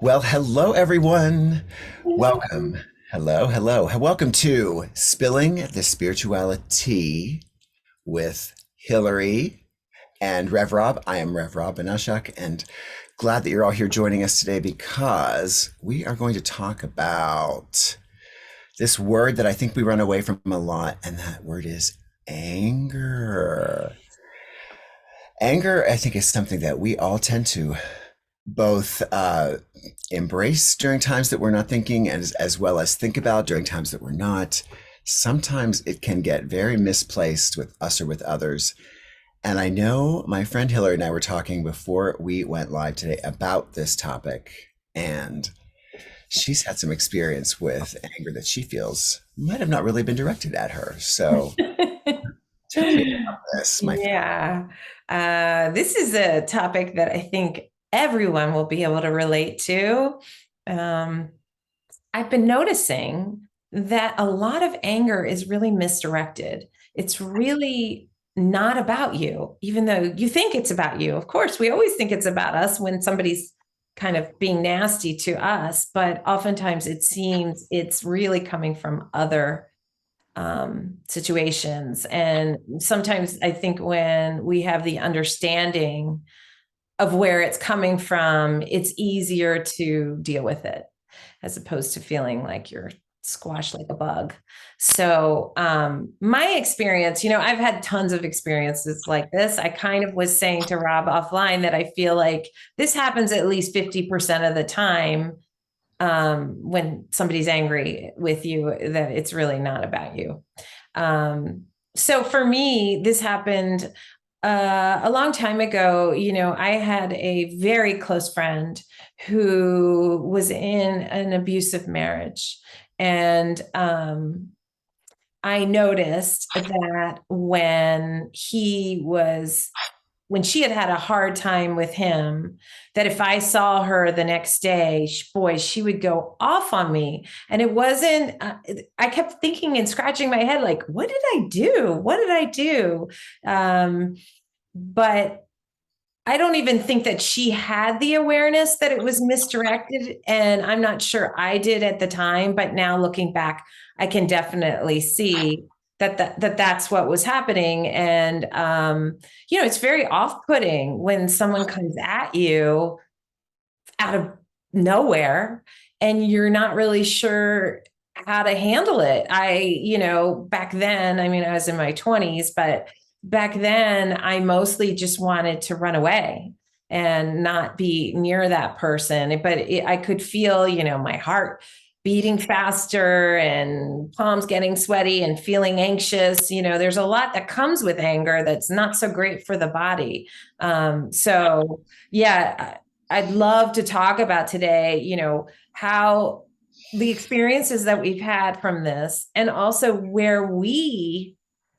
Well, hello everyone. Welcome. Hello, hello. Welcome to Spilling the Spirituality with Hilary and Rev Rob. I am Rev Rob and I, and glad that you're all here joining us today because we are going to talk about this word that I think we run away from a lot, and that word is anger. Anger, I think, is something that we all tend to both embrace during times that we're not thinking, and as well as think about during times that we're not. Sometimes it can get very misplaced with us or with others. And I know my friend Hilary and I were talking before we went live today about this topic, and she's had some experience with anger that she feels might have not really been directed at her. So tell me about this, my friend. Yeah. This is a topic that I think everyone will be able to relate to. Um, I've been noticing that a lot of anger is really misdirected. It's really not about you, even though you think it's about you. Of course, we always think it's about us when somebody's kind of being nasty to us, but oftentimes it seems it's really coming from other situations. And sometimes I think when we have the understanding of where it's coming from, it's easier to deal with it as opposed to feeling like you're squashed like a bug. So, my experience, I've had tons of experiences like this. I kind of was saying to Rob offline that I feel like this happens at least 50% of the time when somebody's angry with you, that it's really not about you. So for me, this happened a long time ago. I had a very close friend who was in an abusive marriage. And I noticed that when she had had a hard time with him, that if I saw her the next day, boy, she would go off on me. And it wasn't, I kept thinking and scratching my head, like, what did I do? What did I do? But I don't even think that she had the awareness that it was misdirected. And I'm not sure I did at the time, but now looking back, I can definitely see that's what was happening. And it's very off-putting when someone comes at you out of nowhere and you're not really sure how to handle it. Back then, I mean, I was in my 20s, but back then I mostly just wanted to run away and not be near that person. But I could feel, my heart beating faster and palms getting sweaty and feeling anxious. There's a lot that comes with anger that's not so great for the body. So yeah, I'd love to talk about today, how the experiences that we've had from this, and also where we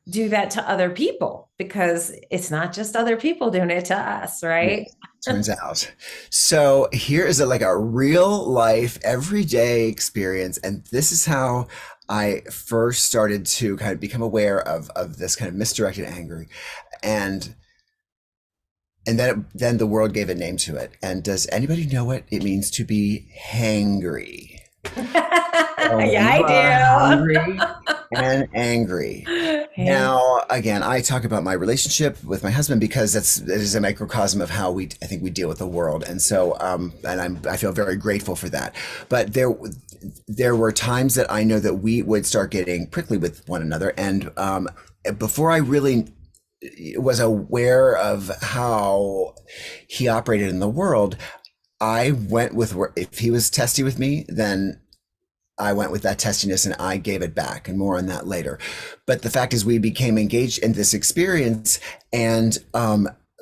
do that to other people, because it's not just other people doing it to us, right? Yes, turns out. So here is like a real life, everyday experience. And this is how I first started to kind of become aware of this kind of misdirected anger. And then the world gave a name to it. And does anybody know what it means to be hangry? So when Yeah, you are I hungry and angry. do. Now, again, I talk about my relationship with my husband because that is a microcosm of how I think we deal with the world, and so, I feel very grateful for that. But there were times that I know that we would start getting prickly with one another, and before I really was aware of how he operated in the world, I went with if he was testy with me, then I went with that testiness and I gave it back, and more on that later. But the fact is, we became engaged in this experience, and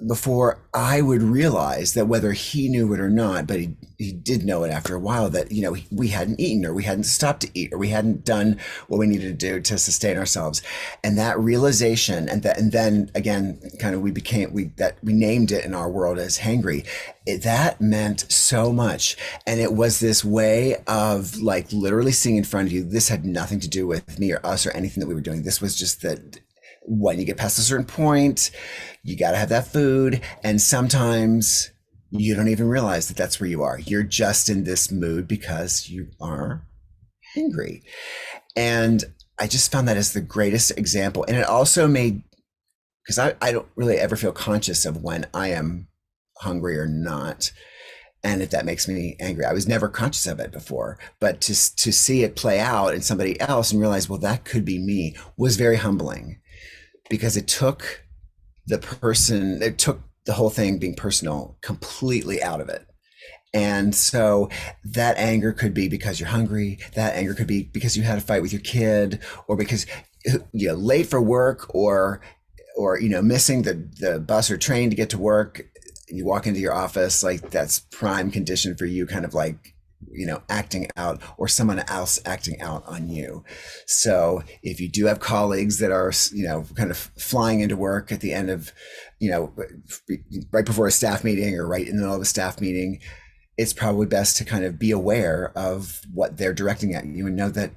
before I would realize that, whether he knew it or not, but he did know it after a while, that we hadn't eaten, or we hadn't stopped to eat, or we hadn't done what we needed to do to sustain ourselves. And that realization, and then again, kind of we named it in our world as hangry. That meant so much, and it was this way of, like, literally seeing in front of you, this had nothing to do with me or us or anything that we were doing. This was just that when you get past a certain point, you got to have that food. And sometimes you don't even realize that that's where you are. You're just in this mood because you are hungry. And I just found that as the greatest example. And it also made, because I don't really ever feel conscious of when I am hungry or not. And if that makes me angry, I was never conscious of it before. But to see it play out in somebody else and realize, well, that could be me, was very humbling, because it took the whole thing being personal completely out of it. And so that anger could be because you're hungry. That anger could be because you had a fight with your kid, or because you're late for work, or missing the bus or train to get to work. You walk into your office, like that's prime condition for you kind of like acting out, or someone else acting out on you. So if you do have colleagues that are kind of flying into work at the end of right before a staff meeting or right in the middle of a staff meeting, it's probably best to kind of be aware of what they're directing at you and know that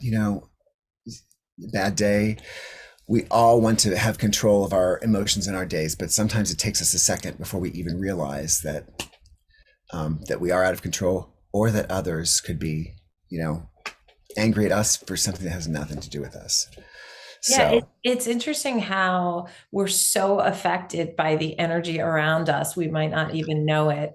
bad day. We all want to have control of our emotions in our days, but sometimes it takes us a second before we even realize that we are out of control, or that others could be, angry at us for something that has nothing to do with us. Yeah, So it's interesting how we're so affected by the energy around us. We might not even know it.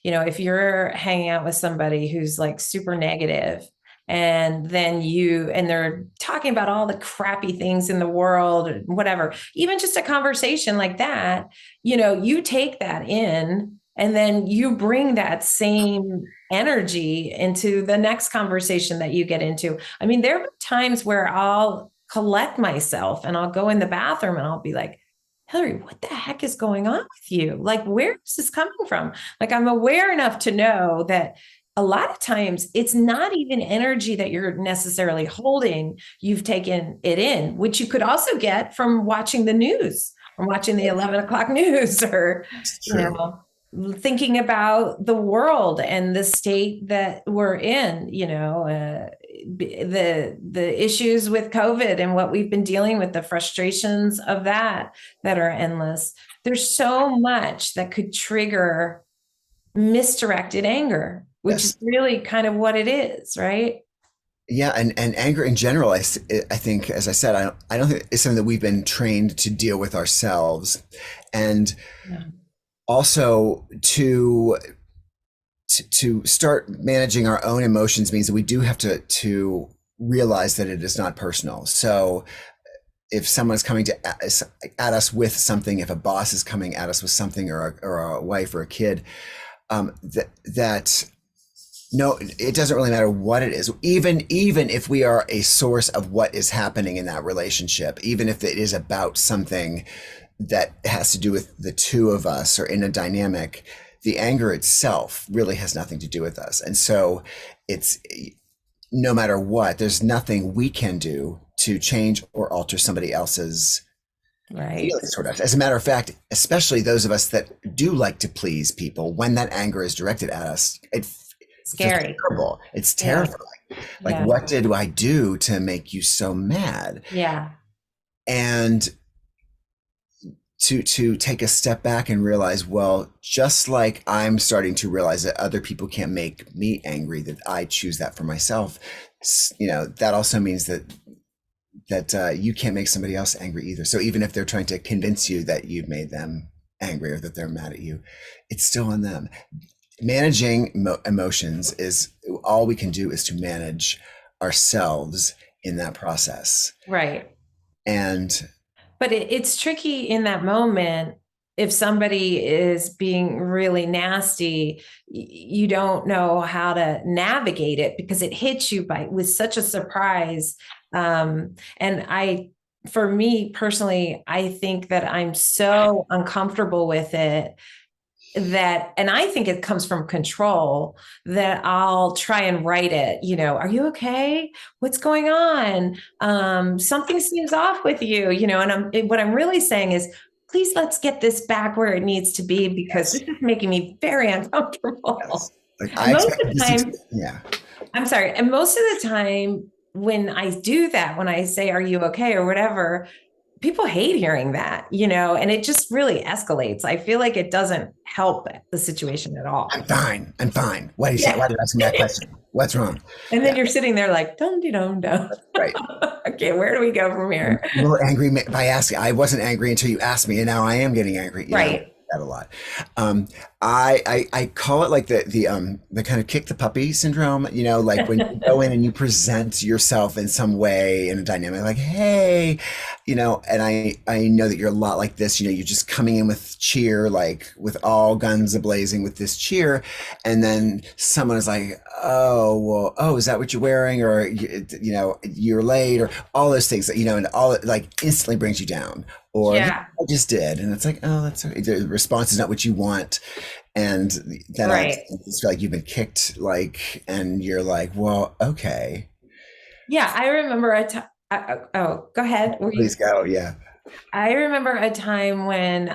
If you're hanging out with somebody who's like super negative, and then and they're talking about all the crappy things in the world, or whatever, even just a conversation like that, you take that in, and then you bring that same energy into the next conversation that you get into. I mean, there are times where I'll collect myself and I'll go in the bathroom and I'll be like, Hilary, what the heck is going on with you? Like, where is this coming from? Like, I'm aware enough to know that a lot of times it's not even energy that you're necessarily holding. You've taken it in, which you could also get from watching the news, from watching the 11 o'clock news, or, it's you true. know, thinking about the world and the state that we're in, the issues with COVID and what we've been dealing with, the frustrations of that are endless. There's so much that could trigger misdirected anger, which is Yes. really kind of what it is, right? Yeah, and anger in general, I think, as I said, I don't think it's something that we've been trained to deal with ourselves, and Yeah. also to start managing our own emotions means that we do have to realize that it is not personal. So if someone's coming at us with something, if a boss is coming at us with something, or a wife or a kid, that no, it doesn't really matter what it is. Even if we are a source of what is happening in that relationship, even if it is about something that has to do with the two of us or in a dynamic, the anger itself really has nothing to do with us. And so it's, no matter what, there's nothing we can do to change or alter somebody else's Right. feelings toward us. As a matter of fact, especially those of us that do like to please people, when that anger is directed at us, it feels Scary. terrible. It's Yeah. terrifying. Like, Yeah. what did I do to make you so mad? Yeah. And to take a step back and realize, well, just like I'm starting to realize that other people can't make me angry, that I choose that for myself. That also means that you can't make somebody else angry either. So even if they're trying to convince you that you've made them angry or that they're mad at you, it's still on them. Managing emotions is all we can do, is to manage ourselves in that process. Right. And But it's tricky in that moment. If somebody is being really nasty, you don't know how to navigate it because it hits you with such a surprise. For me personally, I think that I'm so uncomfortable with it, and I think it comes from control, that I'll try and write it, are you okay? What's going on? Something seems off with you, and what I'm really saying is, please, let's get this back where it needs to be, because yes, this is making me very uncomfortable. yes, like And I most expect of the this. time, Yeah, I'm sorry. And most of the time when I do that, when I say, are you okay? Or whatever, people hate hearing that, and it just really escalates. I feel like it doesn't help the situation at all. I'm fine. I'm fine. Why did you say? Yeah. Why did you ask me that question? What's wrong? And then Yeah, you're sitting there like, dum de dum dum. right. Okay, where do we go from here? You were angry by asking. I wasn't angry until you asked me, and now I am getting angry. Right. That a lot. Um, I call it like the kind of kick the puppy syndrome. Like when you go in and you present yourself in some way in a dynamic, like hey, and I know that you're a lot like this. You're just coming in with cheer, like with all guns ablazing with this cheer, and then someone is like, oh well, oh, is that what you're wearing, or you're late, or all those things that and all it like instantly brings you down. Or look, Yeah. I just did, and it's like, oh, that's okay. The response is not what you want, and then I Right. just feel like you've been kicked, like, and you're like, well, okay, Yeah. I remember a time. Oh, go ahead. Were you? please go, yeah. I remember a time when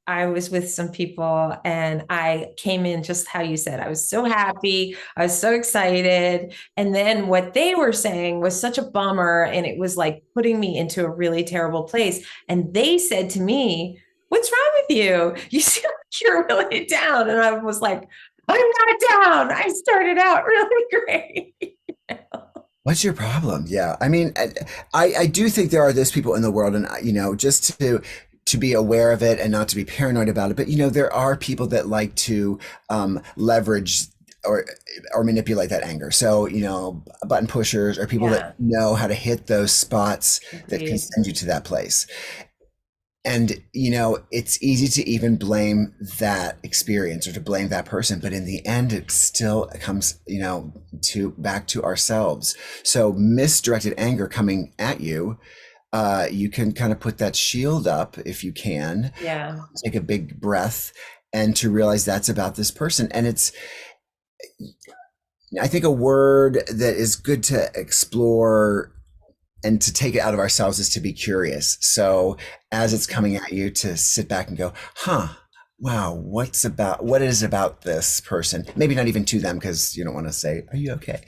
I was with some people and I came in just how you said. I was so happy. I was so excited. And then what they were saying was such a bummer. And it was like putting me into a really terrible place. And they said to me, "What's wrong with you? You seem like you're really down." And I was like, "I'm not down. I started out really great." What's your problem? Yeah, I mean, I do think there are those people in the world, and just to be aware of it and not to be paranoid about it. But there are people that like to leverage or manipulate that anger. So button pushers or people that Yeah. know how to hit those spots that can Agreed. send you to that place. And it's easy to even blame that experience or to blame that person, but in the end it still comes to back to ourselves. So misdirected anger coming at you, you can kind of put that shield up if you can, Yeah. take a big breath, and to realize that's about this person. And it's, I think, a word that is good to explore and to take it out of ourselves is to be curious. So as it's coming at you, to sit back and go, huh, wow, what is about this person? Maybe not even to them, because you don't want to say, are you okay?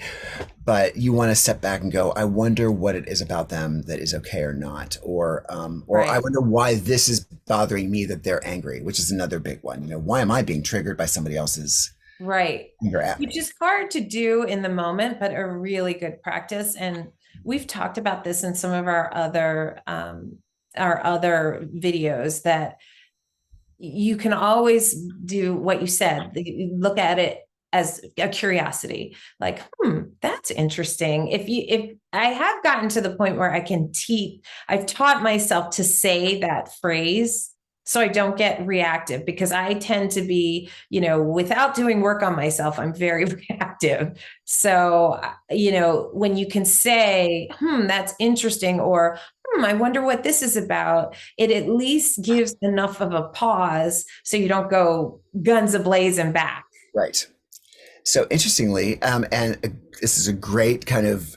But you want to step back and go, I wonder what it is about them that is okay or not. Or I Right. wonder why this is bothering me, that they're angry, which is another big one. Why am I being triggered by somebody else's Right. anger at Which me? is hard to do in the moment, but a really good practice. And we've talked about this in some of our other videos, that you can always do what you said. Look at it as a curiosity, like, that's interesting. If I have gotten to the point where I've taught myself to say that phrase so I don't get reactive, because I tend to be, without doing work on myself, I'm very reactive. So, when you can say, that's interesting, or I wonder what this is about, it at least gives enough of a pause so you don't go guns ablazing back. Right. So interestingly, this is a great kind of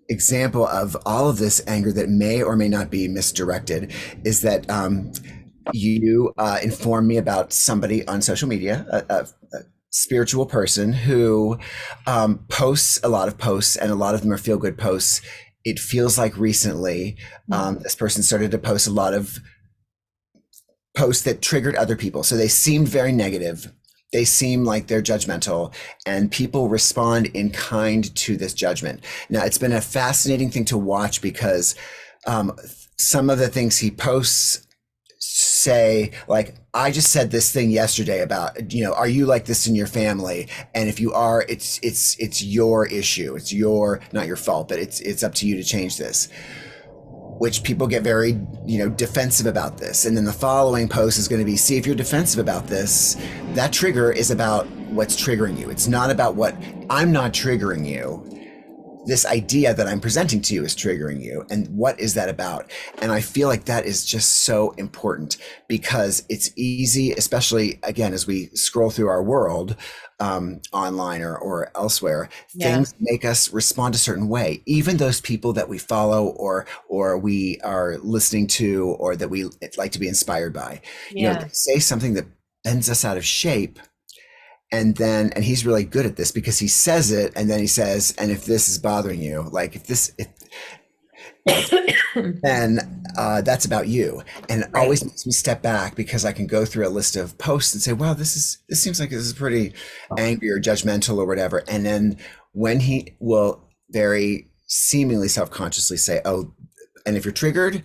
example of all of this anger that may or may not be misdirected, is that you informed me about somebody on social media, a spiritual person who posts a lot of posts, and a lot of them are feel good posts. It feels like recently this person started to post a lot of posts that triggered other people. So they seemed very negative. They seem like they're judgmental, and people respond in kind to this judgment. Now, it's been a fascinating thing to watch, because some of the things he posts say, like, I just said this thing yesterday about, are you like this in your family? And if you are, it's your issue. It's not your fault, but it's up to you to change this. Which people get very, defensive about this. And then the following post is going to be, see, if you're defensive about this, that trigger is about what's triggering you. It's not about what I'm not triggering you. This idea that I'm presenting to you is triggering you. And what is that about? And I feel like that is just so important, because it's easy, especially again, as we scroll through our world, online or elsewhere, Yeah. things make us respond a certain way. Even those people that we follow or we are listening to, or that we like to be inspired by, Yeah. they say something that bends us out of shape. And he's really good at this, because he says it, and then he says, and if this is bothering you, like if then that's about you. And it Right. always makes me step back because I can go through a list of posts and say, wow, this seems like this is pretty angry or judgmental or whatever. And then when he will very seemingly self-consciously say, oh, and if you're triggered,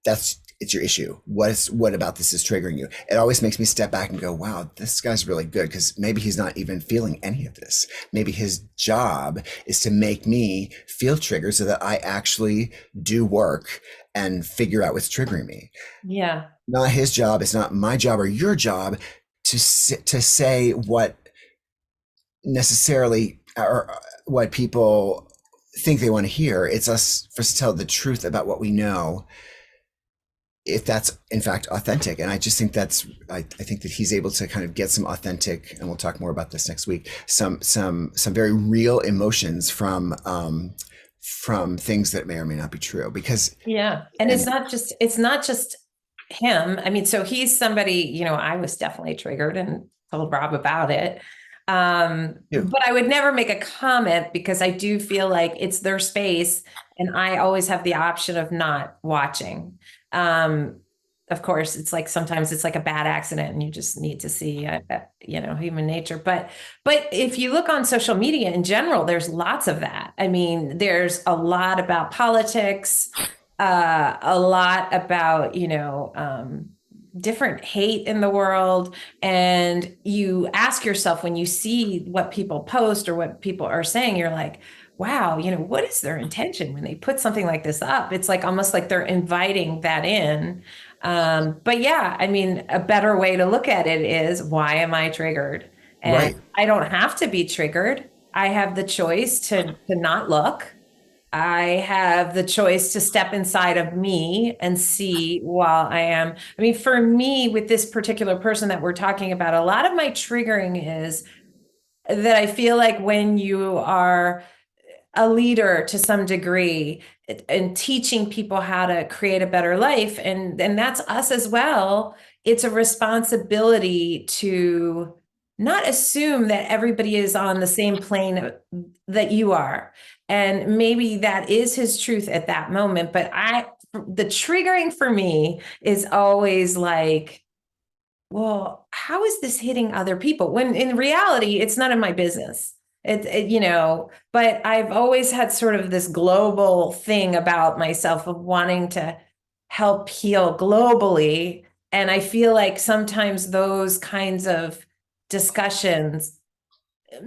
it's your issue. What about this is triggering you? It always makes me step back and go, wow, this guy's really good, because maybe he's not even feeling any of this. Maybe his job is to make me feel triggered so that I actually do work and figure out what's triggering me. Yeah. Not his job. It's not my job or your job to say what necessarily or what people think they want to hear. It's us for us to tell the truth about what we know, if that's in fact authentic. And I just think I think that he's able to kind of get some authentic, and we'll talk more about this next week, some very real emotions from things that may or may not be true. Because Yeah. And and it's not just him. I mean, so he's somebody, I was definitely triggered and told Rob about it. you, But I would never make a comment because I do feel like it's their space and I always have the option of not watching. Um, of course, it's like sometimes it's like a bad accident and you just need to see, human nature. But if you look on social media in general, there's lots of that. I mean, there's a lot about politics, a lot about, different hate in the world. And you ask yourself when you see what people post or what people are saying, you're like, wow, what is their intention when they put something like this up? It's like almost like they're inviting that in. But yeah, I mean, a better way to look at it is, why am I triggered? And right, I don't have to be triggered. I have the choice to not look. I have the choice to step inside of me and see while I am. I mean, for me, with this particular person that we're talking about, a lot of my triggering is that I feel like when you are a leader to some degree and teaching people how to create a better life, and that's us as well, it's a responsibility to not assume that everybody is on the same plane that you are. And maybe that is his truth at that moment, but the triggering for me is always like, well, how is this hitting other people? When in reality, it's none of my business. But I've always had sort of this global thing about myself of wanting to help heal globally. And I feel like sometimes those kinds of discussions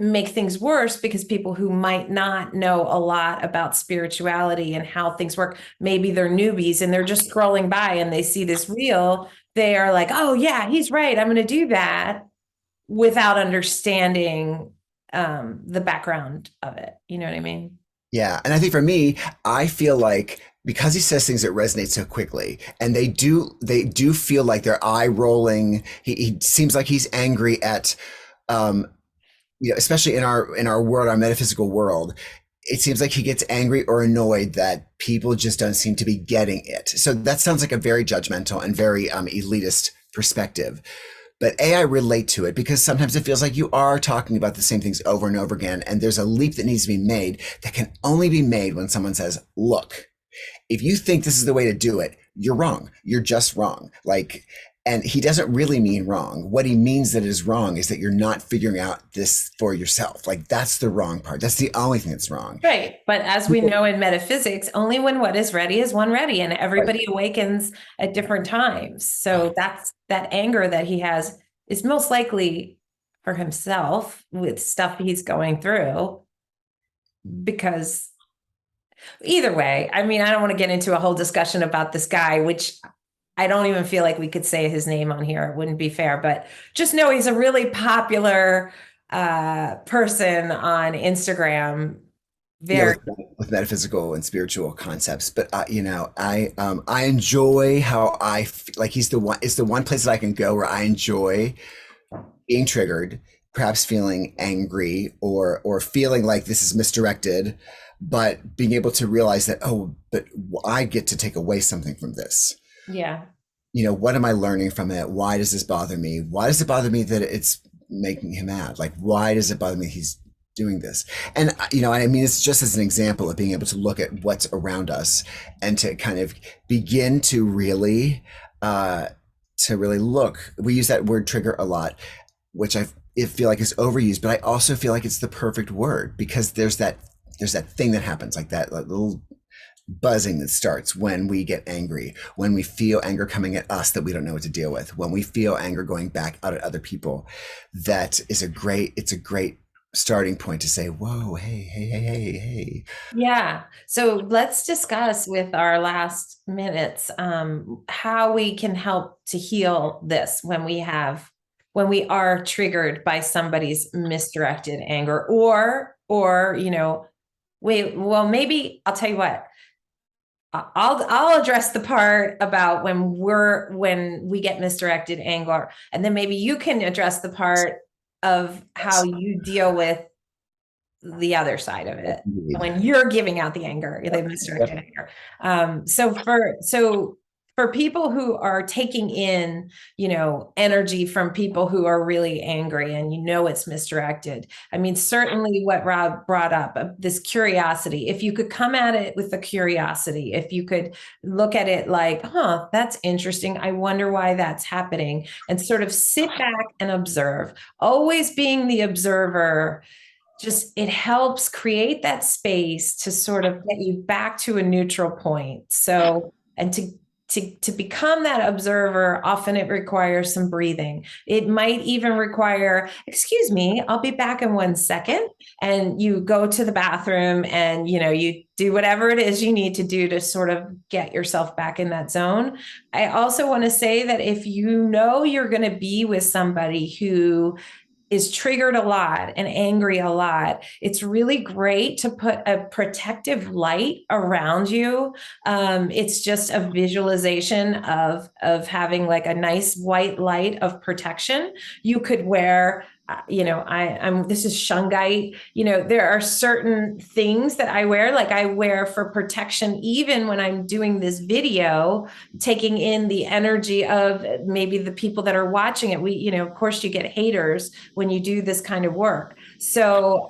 make things worse because people who might not know a lot about spirituality and how things work, maybe they're newbies and they're just scrolling by and they see this reel, they are like, oh yeah, he's right, I'm going to do that, without understanding the background of it. You know what I mean? yeah. And I think for me, I feel like because he says things that resonate so quickly, and they do feel like they're eye rolling. He seems like he's angry at um, especially in our world, our metaphysical world, it seems like he gets angry or annoyed that people just don't seem to be getting it. So that sounds like a very judgmental and very elitist perspective. But I relate to it because sometimes it feels like you are talking about the same things over and over again, and there's a leap that needs to be made that can only be made when someone says, "Look, if you think this is the way to do it, you're wrong. You're just wrong." And he doesn't really mean wrong. What he means that is wrong is that you're not figuring out this for yourself. Like, that's the wrong part. That's the only thing that's wrong. Right. But as we know in metaphysics, only when what is ready is one ready, and Right. everybody awakens at different times. So that's that anger that he has is most likely for himself with stuff he's going through. Because either way, I mean, I don't want to get into a whole discussion about this guy, which I don't even feel like we could say his name on here. It wouldn't be fair, but just know he's a really popular person on Instagram. Yeah, Very. with metaphysical and spiritual concepts. But I enjoy how like he's the one. It's the one place that I can go where I enjoy being triggered, perhaps feeling angry or feeling like this is misdirected, but being able to realize that, oh, but I get to take away something from this. Yeah. What am I learning from it? Why does this bother me? Why does it bother me that it's making him mad? Like, why does it bother me? doing this. And I mean, it's just as an example of being able to look at what's around us and to kind of begin uh to really look. We use that word trigger a lot, which I feel like is overused, but I also feel like it's the perfect word because there's that thing that happens, like that like little buzzing that starts when we get angry, when we feel anger coming at us that we don't know what to deal with, when we feel anger going back out at other people. It's a great starting point to say, whoa, hey, hey, hey, hey, hey. Yeah. So let's discuss with our last minutes how we can help to heal this when we are triggered by somebody's misdirected anger or wait, well, maybe I'll tell you what. I'll address the part about when we get misdirected anger, and then maybe you can address the part of how you deal with the other side of it Indeed. when you're giving out the anger, the misdirected anger. So for people who are taking in, energy from people who are really angry and it's misdirected. I mean, certainly what Rob brought up, this curiosity, if you could come at it with the curiosity, if you could look at it like, that's interesting. I wonder why that's happening, and sort of sit back and observe, always being the observer. Just it helps create that space to sort of get you back to a neutral point. So, and to become that observer, often it requires some breathing. It might even require, excuse me, I'll be back in 1 second. And you go to the bathroom and, you do whatever it is you need to do to sort of get yourself back in that zone. I also want to say that if you're going to be with somebody who is triggered a lot and angry a lot, it's really great to put a protective light around you. It's just a visualization of having like a nice white light of protection. You could wear, I'm this is shungite. There are certain things that I wear, like I wear for protection, even when I'm doing this video, taking in the energy of maybe the people that are watching it. Of course, you get haters when you do this kind of work. So,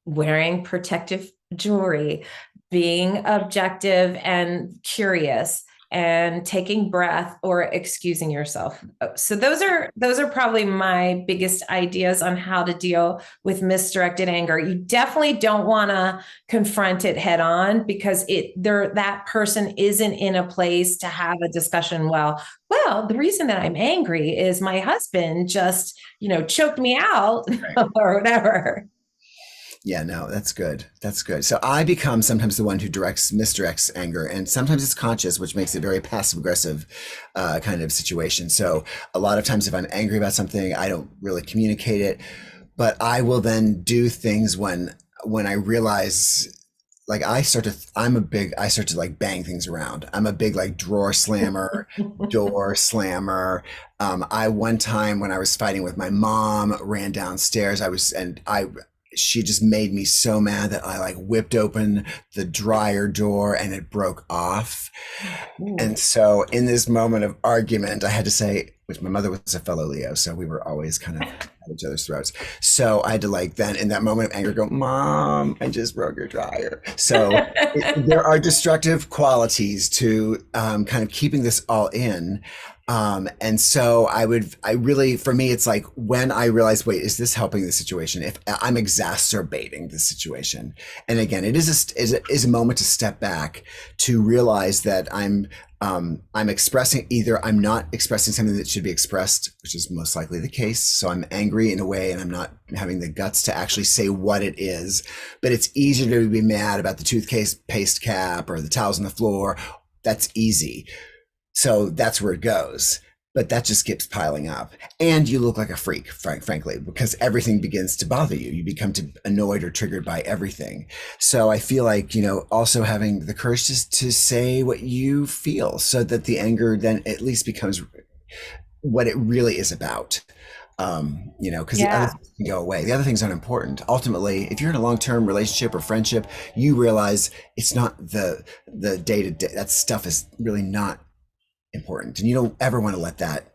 wearing protective jewelry, being objective and curious, and taking breath or excusing yourself. So those are probably my biggest ideas on how to deal with misdirected anger. You definitely don't want to confront it head on, because that person isn't in a place to have a discussion. Well, the reason that I'm angry is my husband just, choked me out or whatever. Yeah, no, that's good. That's good. So I become sometimes the one who misdirects anger, and sometimes it's conscious, which makes it very passive aggressive kind of situation. So a lot of times, if I'm angry about something, I don't really communicate it, but I will then do things when I realize, like I start to like bang things around. I'm a big like drawer slammer, door slammer. I one time when I was fighting with my mom, ran downstairs. She just made me so mad that I like whipped open the dryer door and it broke off. And so in this moment of argument, I had to say, which my mother was a fellow Leo, so we were always kind of at each other's throats. So I had to like then in that moment of anger go, Mom, I just broke your dryer. So there are destructive qualities to kind of keeping this all in. And so for me, it's like when I realize, wait, is this helping the situation? If I'm exacerbating the situation, and again, it is a moment to step back to realize that I'm expressing, either I'm not expressing something that should be expressed, which is most likely the case. So I'm angry in a way and I'm not having the guts to actually say what it is, but it's easier to be mad about the toothpaste paste cap or the towels on the floor. That's easy. So that's where it goes. But that just keeps piling up. And you look like a freak, frankly, because everything begins to bother you. You become annoyed or triggered by everything. So I feel like, also having the courage to say what you feel so that the anger then at least becomes what it really is about. Because the other things can go away. The other things aren't important. Ultimately, if you're in a long-term relationship or friendship, you realize it's not the day-to-day. That stuff is really not important, and you don't ever want to let that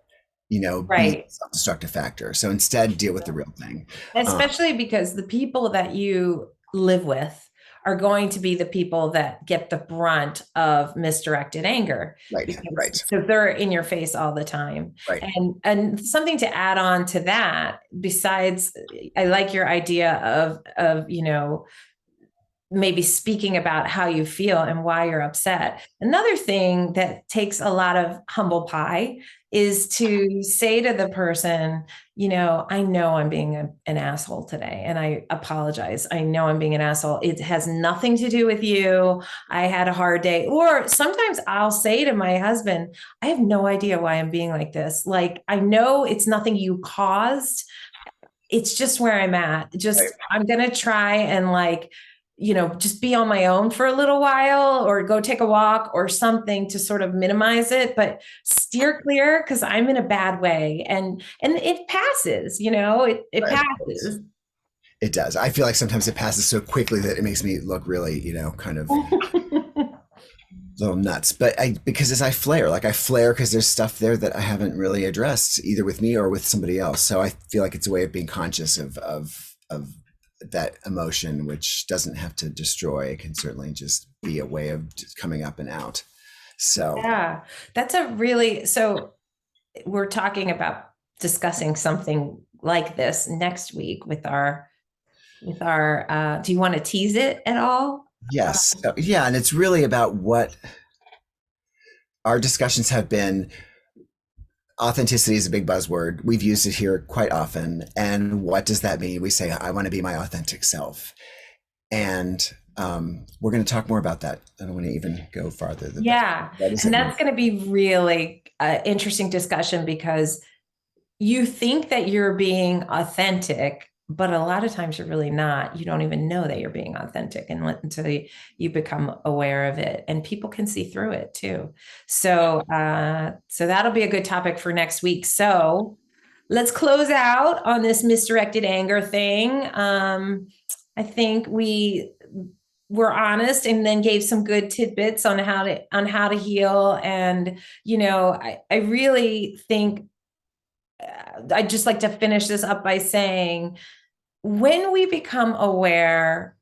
be Right. a self-destructive factor. So instead, deal with the real thing. Especially because the people that you live with are going to be the people that get the brunt of misdirected anger, Right, because right, so they're in your face all the time. right. And something to add on to that, besides, I like your idea of maybe speaking about how you feel and why you're upset. Another thing that takes a lot of humble pie is to say to the person, I know I'm being an asshole today, and I apologize. I know I'm being an asshole. It has nothing to do with you. I had a hard day. Or sometimes I'll say to my husband, I have no idea why I'm being like this. Like, I know it's nothing you caused. It's just where I'm at. Right. I'm going to try and just be on my own for a little while, or go take a walk or something to sort of minimize it, but steer clear, because I'm in a bad way. And it passes, it Right. passes. It does. I feel like sometimes it passes so quickly that it makes me look really, kind of little nuts. But because as I flare, because there's stuff there that I haven't really addressed either with me or with somebody else. So I feel like it's a way of being conscious of that emotion, which doesn't have to destroy. It can certainly just be a way of just coming up and out. So Yeah, so we're talking about discussing something like this next week with our do you want to tease it at all? yes, yeah, and it's really about what our discussions have been. Authenticity is a big buzzword. We've used it here quite often. And what does that mean? We say, I want to be my authentic self. And we're going to talk more about that. I don't want to even go farther than that. Yeah. What does And it mean? that's going to be really interesting discussion, because you think that you're being authentic, but a lot of times you're really not. You don't even know that you're being authentic until you become aware of it, and people can see through it too. So that'll be a good topic for next week. So let's close out on this misdirected anger thing. I think we were honest, and then gave some good tidbits on how to heal. And I really think I'd just like to finish this up by saying, when we become aware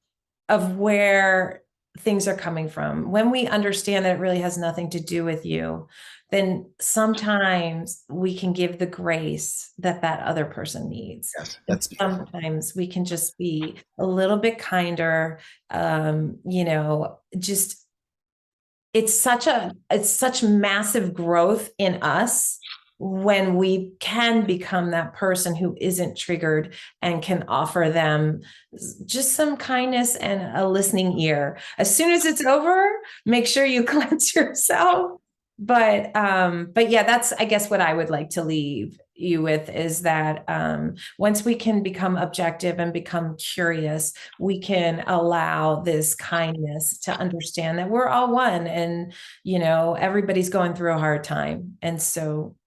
of where things are coming from, when we understand that it really has nothing to do with you, then sometimes we can give the grace that other person needs. Yes, And that's beautiful. sometimes we can just be a little bit kinder. Just it's such massive growth in us when we can become that person who isn't triggered, and can offer them just some kindness and a listening ear. As soon as it's over, make sure you cleanse yourself. But yeah, that's, I guess, what I would like to leave you with, is that once we can become objective and become curious, we can allow this kindness to understand that we're all one, and everybody's going through a hard time, and so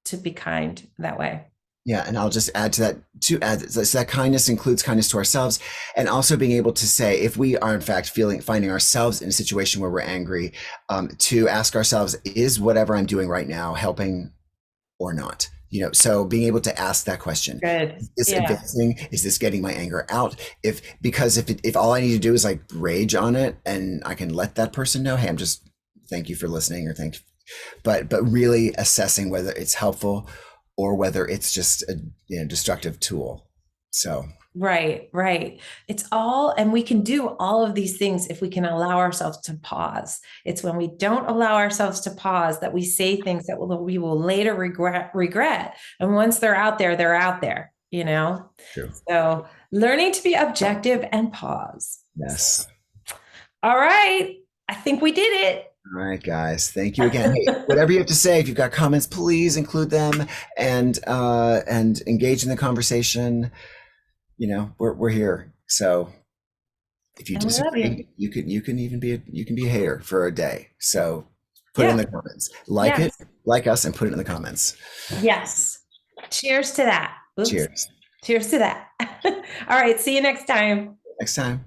to be kind that way. Yeah, and I'll just add to that, so that kindness includes kindness to ourselves, and also being able to say, if we are in fact finding ourselves in a situation where we're angry, to ask ourselves, is whatever I'm doing right now helping or not? So being able to ask that question: Good. is this Yeah. advancing? Is this getting my anger out? If all I need to do is like rage on it, and I can let that person know, hey, I'm just, thank you for listening, or thank, but really assessing whether it's helpful or whether it's just a destructive tool. So Right, right. It's all, and we can do all of these things if we can allow ourselves to pause. It's when we don't allow ourselves to pause that we say things that we will later regret. And once they're out there, they're out there, true. So learning to be objective and pause. Yes. All right. I think we did it. All right, guys. Thank you again. Hey, whatever you have to say, if you've got comments, please include them, and engage in the conversation. We're here. So if you And we love you. disagree, you can be a hater for a day. So put it in Yeah. the comments. Like it, Yes. like us, and put it in the comments. Yes. Cheers to that. Oops. Cheers. Cheers to that. All right. See you next time. Next time.